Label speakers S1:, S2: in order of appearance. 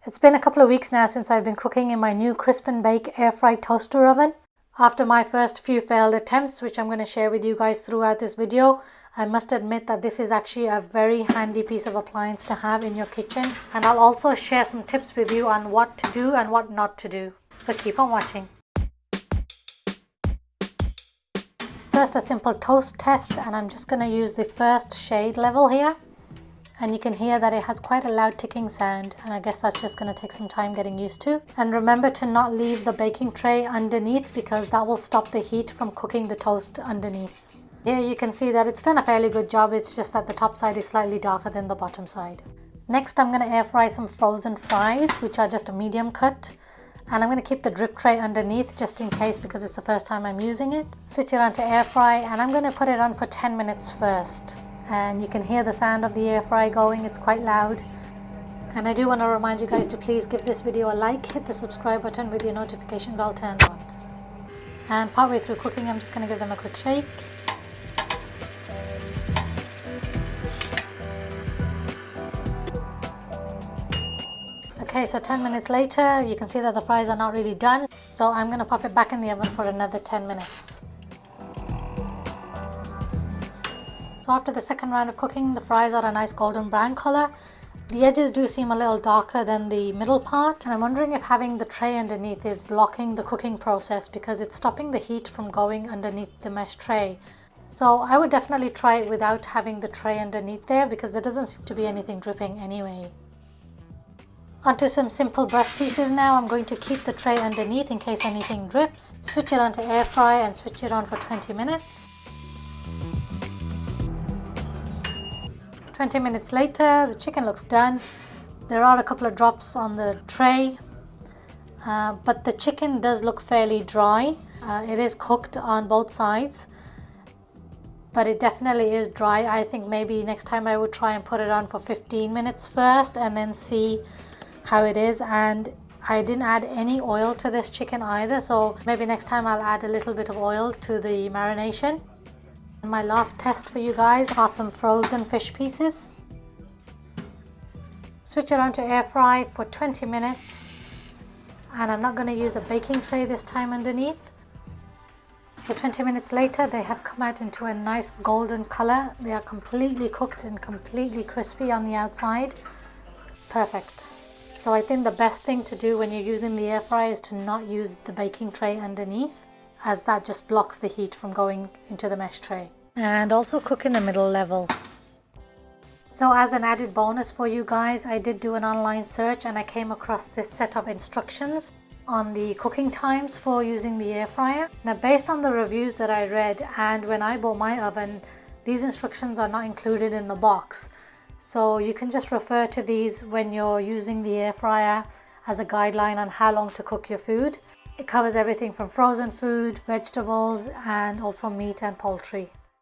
S1: It's been a couple of weeks now since I've been cooking in my new crisp and bake air fry toaster oven. After my first few failed attempts, which I'm going to share with you guys throughout this video, I must admit that this is actually a very handy piece of appliance to have in your kitchen, and I'll also share some tips with you on what to do and what not to do. So keep on watching. First, a simple toast test, and I'm just going to use the first shade level here. And you can hear that it has quite a loud ticking sound, and I guess that's just going to take some time getting used to. And remember to not leave the baking tray underneath, because that will stop the heat from cooking the toast underneath. Here you can see that it's done a fairly good job, it's just that the top side is slightly darker than the bottom side. Next, I'm going to air fry some frozen fries, which are just a medium cut. And I'm going to keep the drip tray underneath just in case, because it's the first time I'm using it. Switch it on to air fry, and I'm going to put it on for 10 minutes first. And you can hear the sound of the air fry going, it's quite loud. And I do want to remind you guys to please give this video a like, hit the subscribe button with your notification bell turned on. And partway through cooking, I'm just going to give them a quick shake. Okay, so 10 minutes later, you can see that the fries are not really done. So I'm going to pop it back in the oven for another 10 minutes. So after the second round of cooking, the fries are a nice golden brown color. The edges do seem a little darker than the middle part, and I'm wondering if having the tray underneath is blocking the cooking process, because it's stopping the heat from going underneath the mesh tray. So I would definitely try it without having the tray underneath there, because there doesn't seem to be anything dripping anyway. Onto some simple breast pieces now. I'm going to keep the tray underneath in case anything drips. Switch it on to air fry and switch it on for 20 minutes. 20 minutes later, the chicken looks done. There are a couple of drops on the tray, but the chicken does look fairly dry. It is cooked on both sides, but it definitely is dry. I think maybe next time I would try and put it on for 15 minutes first and then see how it is. And I didn't add any oil to this chicken either, so maybe next time I'll add a little bit of oil to the marination. And my last test for you guys are some frozen fish pieces. Switch it on to air fry for 20 minutes, and I'm not going to use a baking tray this time underneath. So 20 minutes later, they have come out into a nice golden color. They are completely cooked and completely crispy on the outside. Perfect. So I think the best thing to do when you're using the air fryer is to not use the baking tray underneath, as that just blocks the heat from going into the mesh tray. And also cook in the middle level. So as an added bonus for you guys, I did do an online search and I came across this set of instructions on the cooking times for using the air fryer. Now, based on the reviews that I read and when I bought my oven, these instructions are not included in the box. So you can just refer to these when you're using the air fryer as a guideline on how long to cook your food. It covers everything from frozen food, vegetables, and also meat and poultry.